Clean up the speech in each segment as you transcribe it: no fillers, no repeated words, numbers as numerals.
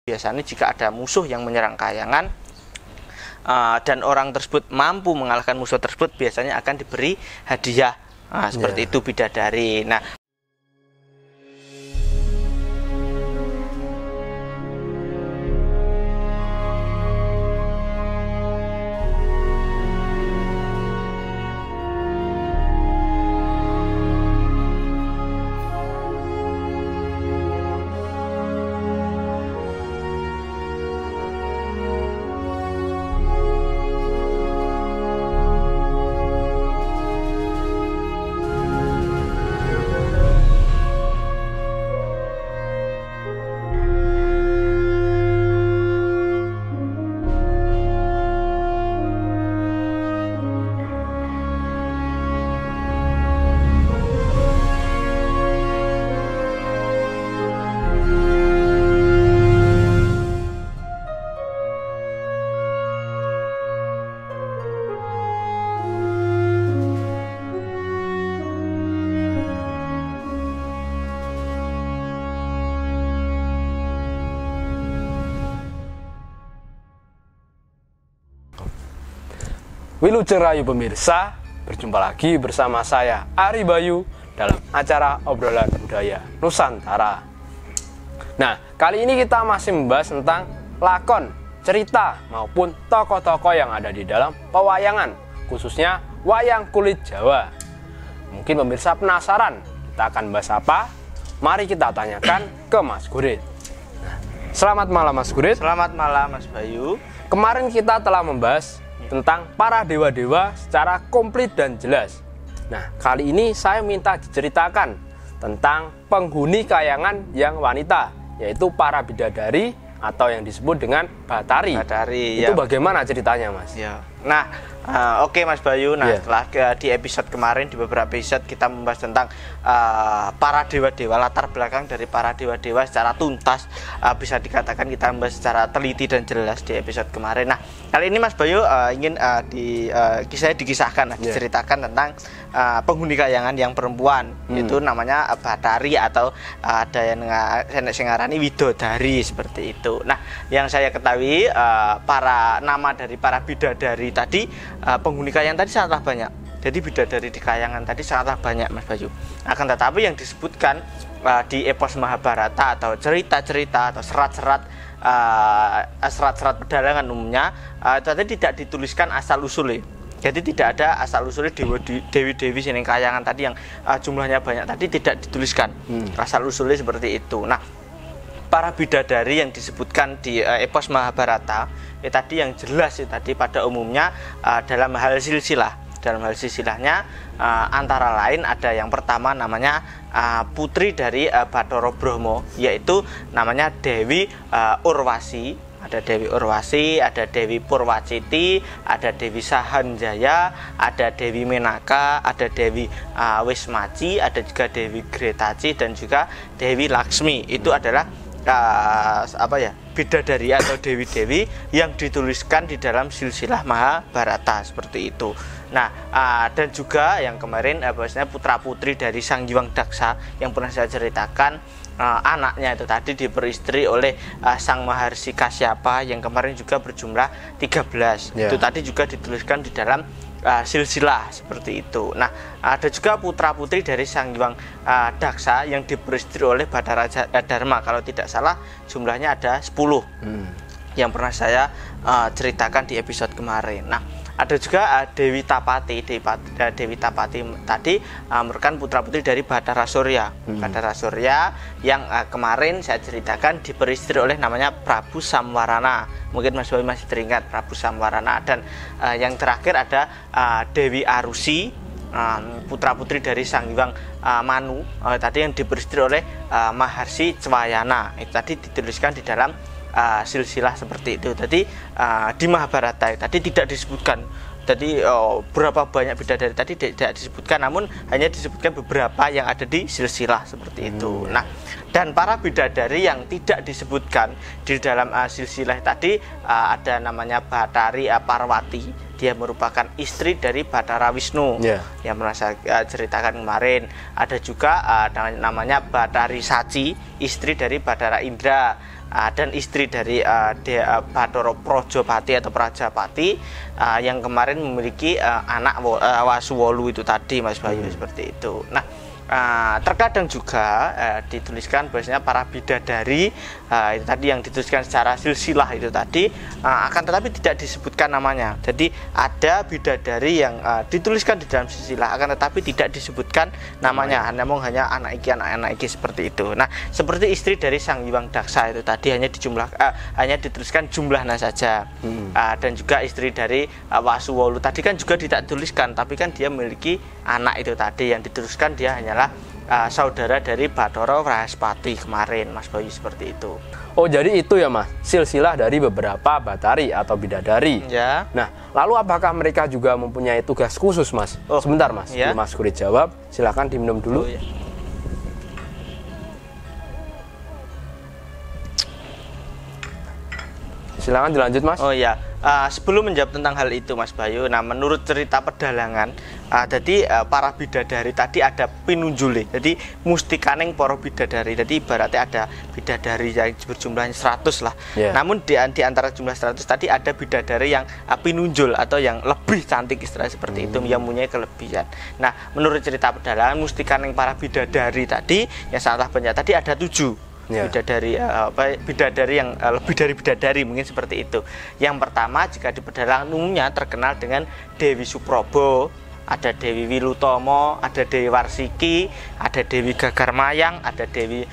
Biasanya jika ada musuh yang menyerang Kahyangan dan orang tersebut mampu mengalahkan musuh tersebut, biasanya akan diberi hadiah. Seperti itu bidadari. Nah, Wilujeng Rayu pemirsa, berjumpa lagi bersama saya Ari Bayu dalam acara obrolan budaya Nusantara. Nah, kali ini kita masih membahas tentang lakon, cerita maupun tokoh-tokoh yang ada di dalam pewayangan, khususnya wayang kulit Jawa. Mungkin pemirsa penasaran kita akan bahas apa? Mari kita tanyakan ke Mas Gurit. Selamat malam Mas Gurit. selamat malam Mas Bayu. Kemarin kita telah membahas tentang para dewa-dewa secara komplit dan jelas. Nah, kali ini saya minta diceritakan tentang penghuni Kahyangan yang wanita, yaitu para bidadari atau yang disebut dengan batari. Itu bagaimana ceritanya, Mas? Ya. Nah, oke Mas Bayu. Nah, setelah di episode kemarin, di beberapa episode kita membahas tentang para dewa-dewa, latar belakang dari para dewa-dewa secara tuntas, bisa dikatakan kita membahas secara teliti dan jelas di episode kemarin. Nah, kali ini Mas Bayu ingin diceritakan tentang penghuni Kahyangan yang perempuan, yaitu namanya batari atau ada yang ngarani widodari seperti itu. Nah, yang saya ketahui para nama dari para bidadari tadi, penghuni Kahyangan tadi sangatlah banyak. Jadi bidadari di Kahyangan tadi sangatlah banyak Mas Bayu. Akan tetapi yang disebutkan di epos Mahabharata atau cerita-cerita atau serat-serat pedalangan umumnya tadi tidak dituliskan asal usulnya. Jadi tidak ada asal usulnya dewi-dewi sini Kahyangan tadi yang jumlahnya banyak tadi tidak dituliskan asal usulnya seperti itu. Nah, para bidadari yang disebutkan di epos Mahabharata tadi yang jelas tadi pada umumnya dalam hal silsilah. Dalam hal silsilahnya antara lain ada yang pertama namanya putri dari Bathara Brahma, yaitu namanya Dewi Urwasi. Ada Dewi Urwasi, ada Dewi Purwaciti, ada Dewi Sahanjaya, ada Dewi Menaka, ada Dewi Wismaci, ada juga Dewi Gretaci dan juga Dewi Laksmi. Itu adalah bidadari atau dewi-dewi yang dituliskan di dalam silsilah Mahabharata seperti itu. Nah, dan juga yang kemarin bahwasanya putra-putri dari Sang Hyang Daksa yang pernah saya ceritakan, anaknya itu tadi diperistri oleh Sang Maharsi Kasyapa yang kemarin juga berjumlah 13. Itu tadi juga dituliskan di dalam silsilah seperti itu. Nah, ada juga putra-putri dari Sang Hyang Daksa yang diperistri oleh Bathara Dharma. Kalau tidak salah jumlahnya ada 10 yang pernah saya ceritakan di episode kemarin. Nah, ada juga Dewi Tapati. Dewi Tapati tadi merupakan putra-putri dari Bathara Surya. Bathara Surya yang kemarin saya ceritakan diperistri oleh namanya Prabu Samwarana. Mungkin Mas Bayu masih teringat Prabu Samwarana. Dan yang terakhir ada Dewi Arusi, putra-putri dari Sang Hyang Manu, tadi yang diperistri oleh Maharsi Cwayana. Itu tadi dituliskan di dalam silsilah seperti itu. Tadi di Mahabharata tadi tidak disebutkan. Jadi berapa banyak bidadari tadi tidak disebutkan, namun hanya disebutkan beberapa yang ada di silsilah seperti itu. Nah, dan para bidadari yang tidak disebutkan di dalam silsilah tadi ada namanya Batari Parwati. Dia merupakan istri dari Bathara Wisnu yang pernah saya ceritakan kemarin. Ada juga namanya Batari Saci, istri dari Bathara Indra. dan istri dari Bathara Prajapati atau Prajapati yang kemarin memiliki anak Wasuwolu itu tadi, Mas Bayu, seperti itu. Nah, terkadang juga dituliskan bahwasanya para bidadari itu tadi yang dituliskan secara silsilah itu tadi, akan tetapi tidak disebutkan namanya. Jadi ada bidadari yang dituliskan di dalam silsilah akan tetapi tidak disebutkan namanya, namun hanya anak iki seperti itu. Nah, seperti istri dari Sang Hyang Daksa itu tadi hanya dituliskan jumlahnya saja. Dan juga istri dari Wasuwolu tadi kan juga tidak dituliskan, tapi kan dia memiliki anak itu tadi, yang dituliskan dia hanyalah saudara dari Bathara Prahaspati kemarin, Mas Bayu, seperti itu. Oh, jadi itu ya, Mas, silsilah dari beberapa batari atau bidadari. Ya. Nah, lalu apakah mereka juga mempunyai tugas khusus, Mas? Sebentar, Mas. Ya. Mas Guri jawab, silakan diminum dulu. Ya. Silakan dilanjut, Mas. Oh ya, sebelum menjawab tentang hal itu, Mas Bayu, nah menurut cerita pedalangan, jadi para bidadari tadi ada pinunjule, jadi mustikaning para bidadari, jadi ibaratnya ada bidadari yang berjumlahnya 100 lah. Namun di antara jumlah 100 tadi ada bidadari yang pinunjul atau yang lebih cantik, istilah seperti itu, yang mempunyai kelebihan. Nah, menurut cerita pedalangan, mustikaning para bidadari tadi yang sangatlah banyak tadi ada 7. Bidadari yang lebih dari bidadari, mungkin seperti itu. Yang pertama, jika di pedalangan umumnya terkenal dengan Dewi Suprobo, ada Dewi Wilutomo, ada Dewi Warsiki, ada Dewi Gagarmayang, ada Dewi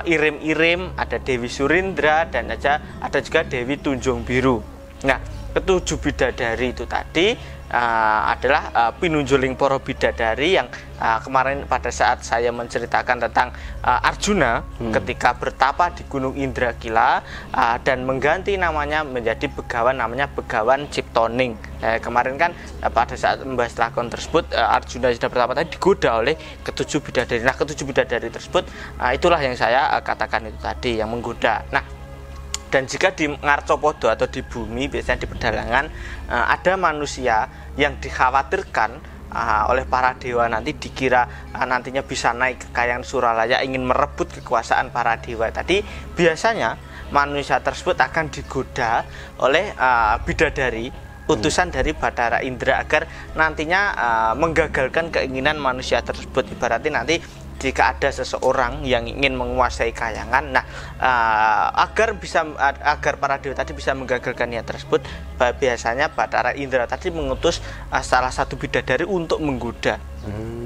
Irim-Irim, ada Dewi Surindra, dan ada juga Dewi Tunjung Biru. Nah, ketujuh bidadari itu tadi adalah pinunjuling para bidadari yang kemarin pada saat saya menceritakan tentang Arjuna ketika bertapa di Gunung Indrakila dan mengganti namanya menjadi Begawan, namanya Begawan Ciptoning. Kemarin kan pada saat membahas lakon tersebut, Arjuna sudah bertapa tadi digoda oleh ketujuh bidadari. Nah, ketujuh bidadari tersebut itulah yang saya katakan itu tadi, yang menggoda. Nah, dan jika di Ngarcopodo atau di bumi, biasanya di pedalangan, ada manusia yang dikhawatirkan oleh para dewa nanti dikira nantinya bisa naik ke Kahyangan Suralaya, ingin merebut kekuasaan para dewa tadi. Biasanya manusia tersebut akan digoda oleh bidadari, utusan dari Bathara Indra, agar nantinya menggagalkan keinginan manusia tersebut. Ibaratnya nanti jika ada seseorang yang ingin menguasai Kahyangan, nah agar para dewa tadi bisa menggagalkan niat tersebut, biasanya Bathara Indra tadi mengutus salah satu bidadari untuk menggoda,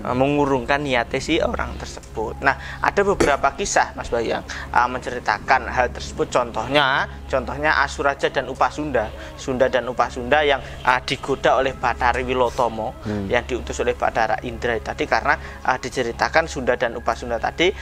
mengurungkan niatnya si orang tersebut. Nah, ada beberapa kisah, Mas Bayu, yang menceritakan hal tersebut. Contohnya Asuraja dan Upasunda, Sunda dan Upasunda yang digoda oleh Bathari Wilotomo, yang diutus oleh Bathara Indra tadi, karena diceritakan Sunda dan Upasunda tadi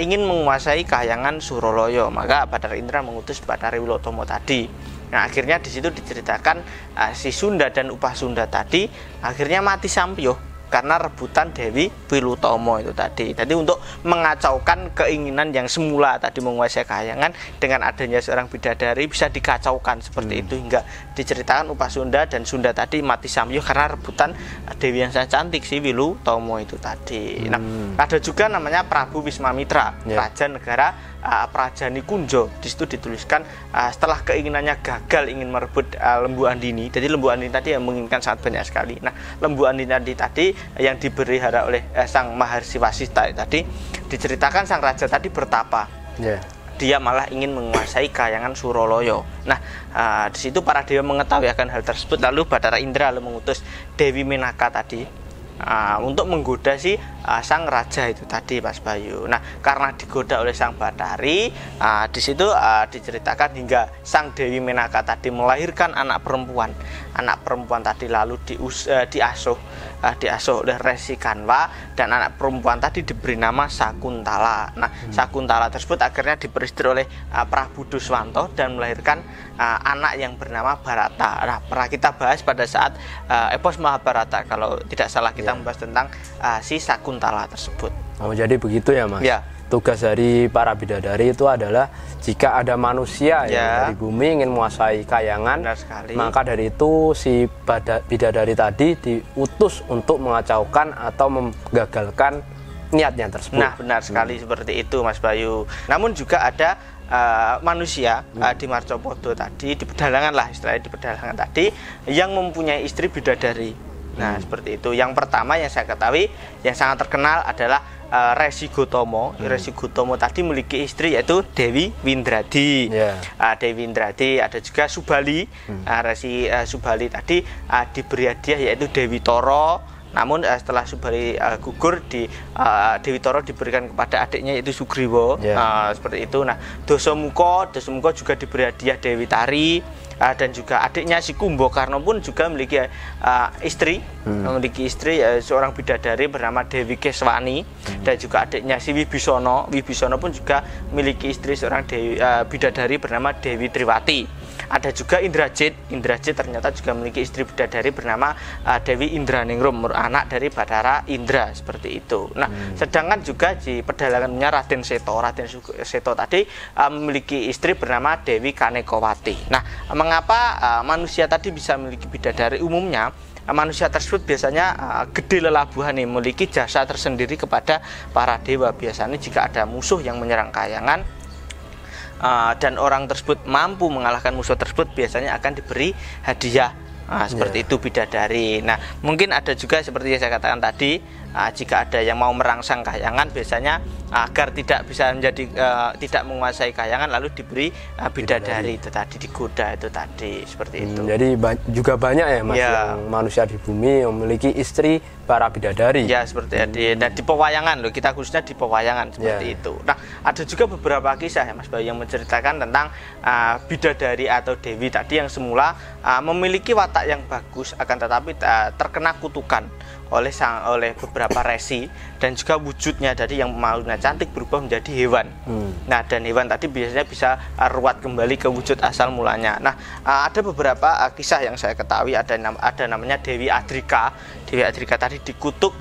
ingin menguasai Kahyangan Suralaya, maka Bathara Indra mengutus Bathari Wilotomo tadi. Nah, akhirnya di situ diceritakan si Sunda dan Upasunda tadi akhirnya mati sampyuh karena rebutan Dewi Wilutomo itu tadi. Jadi untuk mengacaukan keinginan yang semula tadi menguasai Kahyangan, dengan adanya seorang bidadari bisa dikacaukan seperti itu, hingga diceritakan Upasunda dan Sunda tadi mati sampyuh karena rebutan Dewi yang sangat cantik si Wilutomo itu tadi. Nah, ada juga namanya Prabu Wiswamitra, raja negara Prajani Kunjo. Di situ dituliskan setelah keinginannya gagal ingin merebut Lembu Andini. Jadi Lembu Andini tadi yang menginginkan sangat banyak sekali. Nah, Lembu Andini tadi yang dipelihara oleh Sang Maharsi Wasista tadi, diceritakan sang raja tadi bertapa. Dia malah ingin menguasai Kahyangan Suralaya. Nah, di situ para dewa mengetahui akan hal tersebut, lalu Bathara Indra lalu mengutus Dewi Menaka tadi untuk menggoda si sang raja itu tadi, Mas Bayu. Nah, karena digoda oleh sang Bathari, di situ diceritakan hingga sang Dewi Menaka tadi melahirkan anak perempuan. Anak perempuan tadi lalu diasuh oleh Resi Kanwa, dan anak perempuan tadi diberi nama Sakuntala. Nah, Sakuntala tersebut akhirnya diperistri oleh Prabu Duswanto dan melahirkan anak yang bernama Barata. Nah, pernah kita bahas pada saat epos Mahabharata, kalau tidak salah kita membahas tentang si Sakuntala tersebut. Oh, jadi begitu ya, Mas? Ya. Tugas dari para bidadari itu adalah jika ada manusia yang dari bumi ingin menguasai Kahyangan, maka dari itu si bidadari tadi diutus untuk mengacaukan atau menggagalkan niatnya tersebut. Nah, benar sekali seperti itu, Mas Bayu. Namun juga ada manusia di Marcopodo tadi, di pedalangan lah istilahnya, di pedalangan tadi yang mempunyai istri bidadari. Nah seperti itu. Yang pertama yang saya ketahui yang sangat terkenal adalah Resi Gotomo. Resi Gotomo tadi memiliki istri yaitu Dewi Windradi. Dewi Windradi, ada juga Subali. Resi Subali tadi diberi hadiah yaitu Dewi Toro. Namun setelah Subali gugur, Dewi Toro diberikan kepada adiknya yaitu Sugriwo. Seperti itu. Nah, Dasamuka juga diberi hadiah Dewi Tari. Dan juga adiknya si Kumbakarna pun juga memiliki istri, seorang bidadari bernama Dewi Keswani. Dan juga adiknya si Wibisana pun juga memiliki istri seorang bidadari bernama Dewi Triwati. Ada juga Indrajit ternyata juga memiliki istri bidadari bernama Dewi Indraningrum, anak dari Bathara Indra, seperti itu. Nah, sedangkan juga di pedalangannya Raden Seto tadi memiliki istri bernama Dewi Kanekawati. Nah, mengapa manusia tadi bisa memiliki bidadari? Umumnya manusia tersebut biasanya gede lelabuhan nih, memiliki jasa tersendiri kepada para dewa. Biasanya jika ada musuh yang menyerang kayangan dan orang tersebut mampu mengalahkan musuh tersebut, biasanya akan diberi hadiah seperti itu bidadari. Nah, mungkin ada juga seperti yang saya katakan tadi, jika ada yang mau merangsang kayangan, biasanya agar tidak bisa menjadi tidak menguasai kayangan, lalu diberi bidadari itu tadi, digoda itu tadi, seperti itu. Jadi juga banyak ya Mas yang manusia di bumi yang memiliki istri para bidadari. Ya, seperti itu. Dan di pewayangan loh, kita khususnya di pewayangan seperti itu. Nah, ada juga beberapa kisah ya Mas Bayu yang menceritakan tentang bidadari atau dewi tadi yang semula memiliki watak yang bagus, akan tetapi terkena kutukan oleh beberapa resi, dan juga wujudnya dari yang malunya cantik berubah menjadi hewan. Nah, dan hewan tadi biasanya bisa ruwat kembali ke wujud asal mulanya. Nah, ada beberapa kisah yang saya ketahui, ada namanya Dewi Adrika. Dewi Adrika tadi dikutuk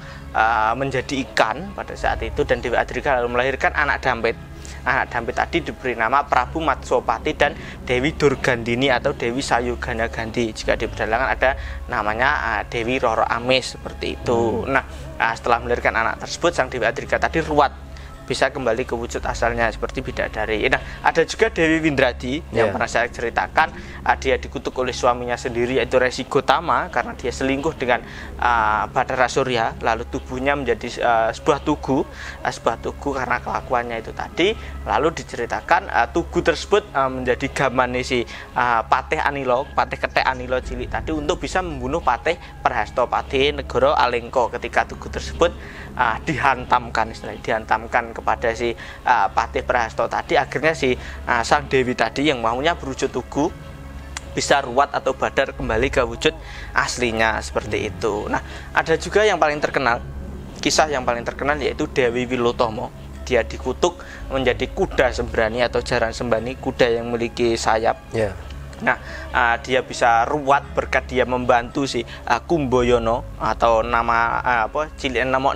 menjadi ikan pada saat itu, dan Dewi Adrika lalu melahirkan anak dampit. Anak dampit tadi diberi nama Prabu Matsopati dan Dewi Durgandini atau Dewi Sayugana Gandhi. Jika di pedalangan ada namanya Dewi Roro Amis, seperti itu. Nah, setelah melahirkan anak tersebut, sang Dewi Adrika tadi ruwat, bisa kembali ke wujud asalnya seperti bidadari. Nah, ada juga Dewi Windradi yang pernah saya ceritakan, dia dikutuk oleh suaminya sendiri yaitu Resi Gotama karena dia selingkuh dengan Bathara Surya, lalu tubuhnya menjadi sebuah tugu karena kelakuannya itu tadi. Lalu diceritakan tugu tersebut menjadi gamane si Patih Ketek Anila cilik tadi untuk bisa membunuh Patih Prahastapati negara Alengka ketika tugu tersebut dihantamkan kepada si Patih Prahasta tadi. Akhirnya si sang dewi tadi yang maunya berwujud tugu bisa ruwat atau badar kembali ke wujud aslinya, seperti itu. Nah, ada juga yang paling terkenal, kisah yang paling terkenal yaitu Dewi Wilotomo. Dia dikutuk menjadi kuda sembrani atau jaran sembani, kuda yang memiliki sayap. Nah, dia bisa ruwat berkat dia membantu si Kumboyono atau nama cilian nama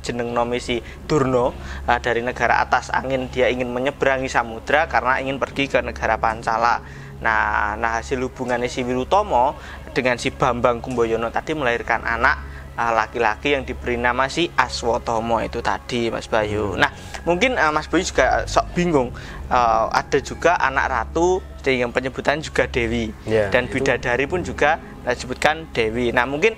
jeneng nome si Durno dari negara atas angin. Dia ingin menyeberangi samudra karena ingin pergi ke negara Pancala. Nah, hasil hubungannya si Wilutomo dengan si Bambang Kumboyono tadi melahirkan anak laki-laki yang diberi nama si Aswatomo itu tadi, Mas Bayu. Nah, mungkin Mas Bayu juga sok bingung. Ada juga anak ratu yang penyebutan juga Dewi, dan bidadari pun juga disebutkan Dewi. Nah, mungkin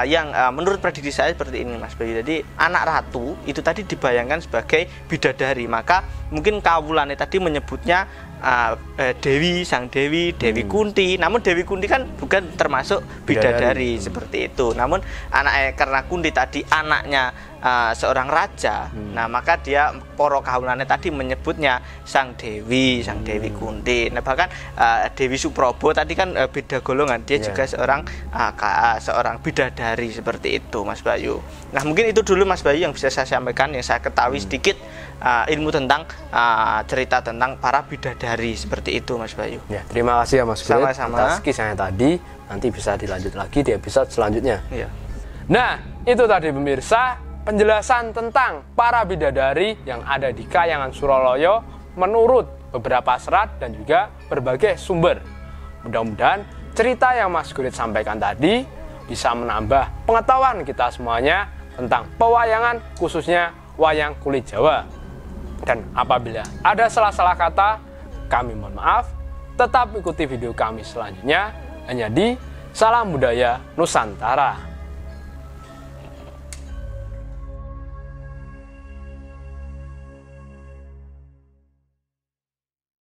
yang menurut prediksi saya seperti ini, Mas Bayu. Jadi anak ratu itu tadi dibayangkan sebagai bidadari, maka mungkin kawulane tadi menyebutnya Dewi, sang Dewi Kunti. Namun Dewi Kunti kan bukan termasuk bidadari seperti itu. Namun karena Kunti tadi anaknya seorang raja, nah maka dia poro kawulannya tadi menyebutnya sang Dewi Kunti. Nah, bahkan Dewi Suprobo tadi kan beda golongan, dia juga seorang bidadari seperti itu, Mas Bayu. Nah, mungkin itu dulu Mas Bayu yang bisa saya sampaikan, yang saya ketahui sedikit ilmu tentang cerita tentang para bidadari seperti itu, Mas Bayu. Ya, terima kasih ya Mas Gurit atas kisahnya tadi. Nanti bisa dilanjut lagi di episode selanjutnya. Nah, itu tadi pemirsa penjelasan tentang para bidadari yang ada di Kahyangan Suralaya menurut beberapa serat dan juga berbagai sumber. Mudah-mudahan cerita yang Mas Gurit sampaikan tadi bisa menambah pengetahuan kita semuanya tentang pewayangan, khususnya wayang kulit Jawa. Dan apabila ada salah-salah kata kami mohon maaf. Tetap ikuti video kami selanjutnya hanya di Salam Budaya Nusantara.